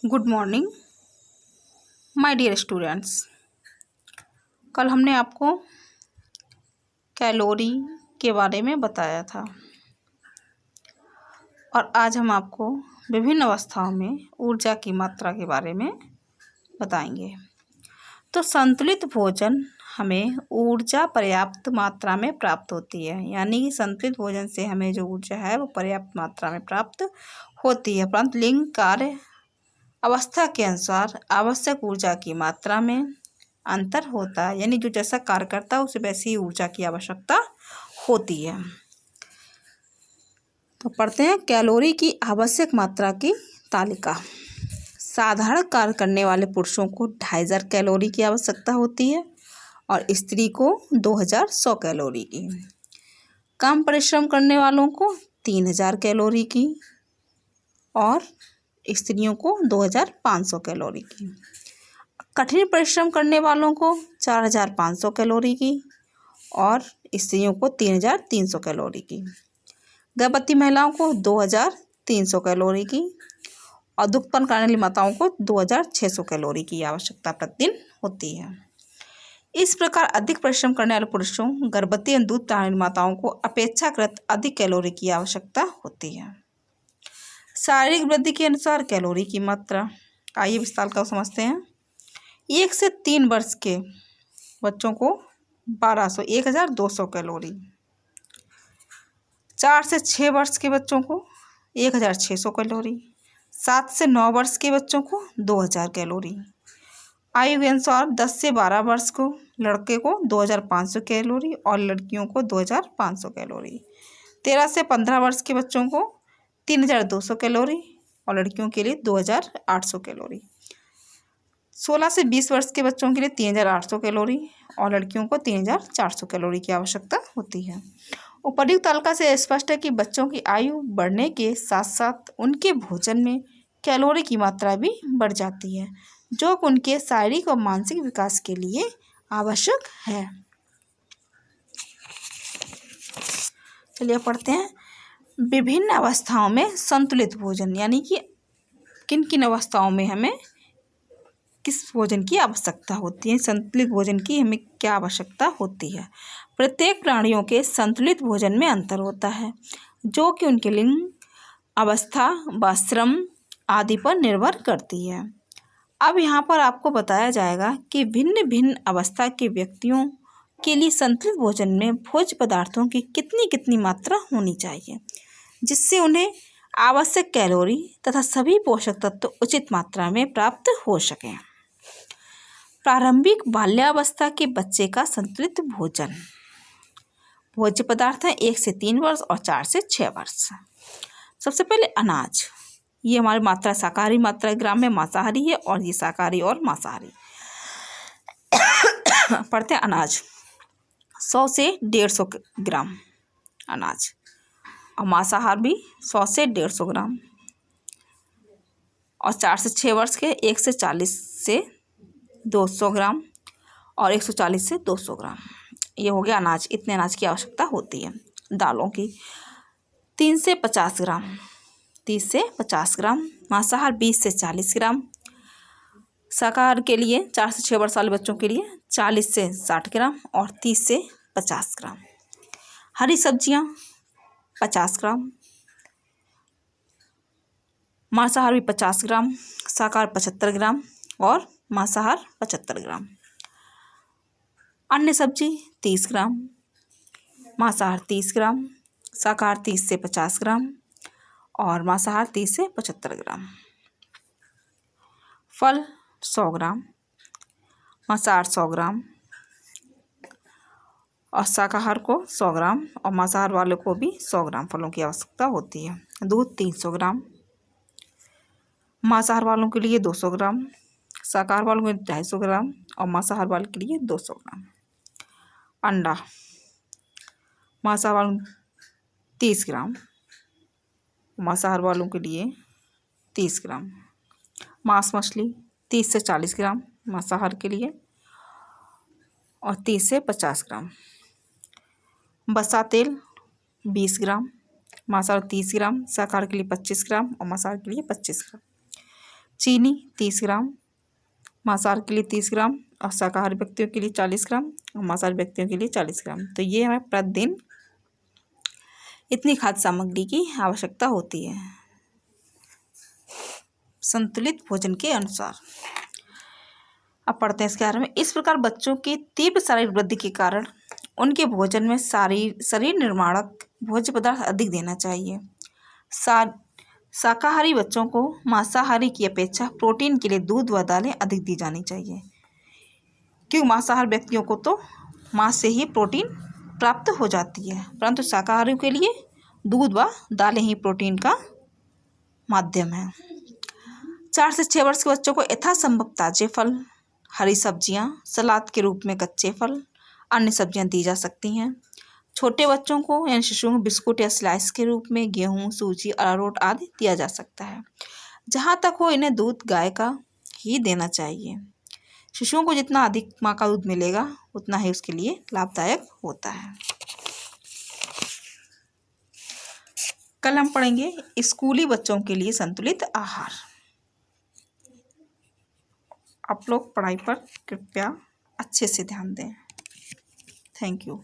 Good morning my dear students. कल हमने आपको कैलोरी के बारे में बताया था और आज हम आपको विभिन्न अवस्थाओं में ऊर्जा की मात्रा के बारे में बताएंगे। तो संतुलित भोजन हमें ऊर्जा पर्याप्त मात्रा में प्राप्त होती है, यानी कि संतुलित भोजन से हमें जो ऊर्जा है वो पर्याप्त मात्रा में प्राप्त होती है, परंतु लिंग कार्य अवस्था के अनुसार आवश्यक ऊर्जा की मात्रा में अंतर होता है, यानी जो जैसा कार्य करता है उसे वैसी ही ऊर्जा की आवश्यकता होती है। तो पढ़ते हैं कैलोरी की आवश्यक मात्रा की तालिका। साधारण कार्य करने वाले पुरुषों को 2500 कैलोरी की आवश्यकता होती है और स्त्री को 2100 कैलोरी की। कम परिश्रम करने वालों को 3000 कैलोरी की और स्त्रियों को 2500 कैलोरी की। कठिन परिश्रम करने वालों को 4500 कैलोरी की और स्त्रियों को 3300 कैलोरी की। गर्भवती महिलाओं को 2300 कैलोरी की और दुग्ध उत्पन्न करने वाली माताओं को 2600 कैलोरी की आवश्यकता प्रतिदिन होती है। इस प्रकार अधिक परिश्रम करने वाले पुरुषों, गर्भवती एवं दूध उत्पादन माताओं को अपेक्षाकृत अधिक कैलोरी की आवश्यकता होती है। शारीरिक वृद्धि के अनुसार कैलोरी की मात्रा, आइए विस्तार का समझते हैं। 1 से 3 वर्ष के बच्चों को 1200 कैलोरी, 4 से 6 वर्ष के बच्चों को 1600 कैलोरी, 7 से 9 वर्ष के बच्चों को 2000 कैलोरी। आयु के अनुसार 10 से 12 वर्ष को लड़के को 2500 कैलोरी और लड़कियों को 2500 कैलोरी। 13 से 15 वर्ष के बच्चों को 3200 कैलोरी और लड़कियों के लिए 2800 कैलोरी। 16 से 20 वर्ष के बच्चों के लिए 3800 कैलोरी और लड़कियों को 3400 कैलोरी की आवश्यकता होती है। उपर्युक्त तालिका से स्पष्ट है कि बच्चों की आयु बढ़ने के साथ साथ उनके भोजन में कैलोरी की मात्रा भी बढ़ जाती है, जो कि उनके शारीरिक और मानसिक विकास के लिए आवश्यक है। चलिए पढ़ते हैं विभिन्न अवस्थाओं में संतुलित भोजन, यानी कि किन किन अवस्थाओं में हमें किस भोजन की आवश्यकता होती है, संतुलित भोजन की हमें क्या आवश्यकता होती है। प्रत्येक प्राणियों के संतुलित भोजन में अंतर होता है, जो कि उनके लिंग, अवस्था व श्रम आदि पर निर्भर करती है। अब यहाँ पर आपको बताया जाएगा कि भिन्न भिन्न अवस्था के व्यक्तियों के लिए संतुलित भोजन में भोज्य पदार्थों की कितनी कितनी मात्रा होनी चाहिए, जिससे उन्हें आवश्यक कैलोरी तथा सभी पोषक तत्व उचित मात्रा में प्राप्त हो सकें। प्रारंभिक बाल्यावस्था के बच्चे का संतुलित भोजन। भोज्य पदार्थ हैं 1 से 3 वर्ष और 4 से 6 वर्ष। सबसे पहले अनाज, ये हमारी मात्रा शाकाहारी मात्रा ग्राम में मांसाहारी है और ये शाकाहारी और मांसाहारी। पढ़ते हैं अनाज 100 से 150 ग्राम अनाज और मांसाहार भी 100 से 150 ग्राम और 4 से 6 वर्ष के 140 से 200 ग्राम और 140 से 200 ग्राम। ये हो गया अनाज, इतने अनाज की आवश्यकता होती है। दालों की 3 से 50 ग्राम, 30 से 50 ग्राम। मांसाहार 20 से 40 ग्राम। शाकाहार के लिए 4 से 6 वर्ष वाले बच्चों के लिए 40 से 60 ग्राम और 30 से 50 ग्राम। हरी सब्जियां 50 ग्राम। मांसाहार भी 50 ग्राम, शाकाहार 75 ग्राम और मांसाहार 75 ग्राम। अन्य सब्जी 30 ग्राम, मांसाहार 30 ग्राम, शाकाहार 30 से 50 ग्राम और मांसाहार 30 से 75 ग्राम। फल 100 ग्राम, मांसाहार 100 ग्राम और शाकाहार को 100 ग्राम और मांसाहार वाले को भी 100 ग्राम फलों की आवश्यकता होती है। दूध 300 ग्राम, मांसाहार वालों के लिए 200 ग्राम, शाकाहार वालों के लिए 250 ग्राम और मांसाहार वालों के लिए 200 ग्राम। अंडा मांसाहार वालों 30 ग्राम, मांसाहार वालों के लिए 30 ग्राम। मांस मछली 30 से 40 ग्राम मांसाहार के लिए और 30 से 50 ग्राम। बसा तेल 20 ग्राम, मांसाहार 30 ग्राम, शाकाहार के लिए 25 ग्राम और मांसाहार के लिए 25 ग्राम। चीनी 30 ग्राम, मांसाहार के लिए 30 ग्राम और शाकाहारी व्यक्तियों के लिए 40 ग्राम और मांसाहारी व्यक्तियों के लिए 40 ग्राम। तो ये हमें प्रतिदिन इतनी खाद्य सामग्री की आवश्यकता होती है संतुलित भोजन के अनुसार। अब पढ़ते हैं इसके बारे में। इस प्रकार बच्चों की तीव्र शारीरिक वृद्धि के कारण उनके भोजन में शरीर निर्माणक भोज्य पदार्थ अधिक देना चाहिए। शाकाहारी बच्चों को मांसाहारी की अपेक्षा प्रोटीन के लिए दूध व दालें अधिक दी जानी चाहिए, क्योंकि मांसाहारी व्यक्तियों को तो मांस से ही प्रोटीन प्राप्त हो जाती है, परंतु शाकाहारियों के लिए दूध व दालें ही प्रोटीन का माध्यम है। 4 से 6 वर्ष के बच्चों को यथासंभव ताजे फल, हरी सब्जियां, सलाद के रूप में कच्चे फल, अन्य सब्जियां दी जा सकती हैं। छोटे बच्चों को यानी शिशुओं को बिस्कुट या स्लाइस के रूप में गेहूं, सूजी, अरारोट आदि दिया जा सकता है। जहाँ तक हो इन्हें दूध गाय का ही देना चाहिए। शिशुओं को जितना अधिक माँ का दूध मिलेगा उतना ही उसके लिए लाभदायक होता है। कल हम पढ़ेंगे स्कूली बच्चों के लिए संतुलित आहार। आप लोग पढ़ाई पर कृपया अच्छे से ध्यान दें। Thank you.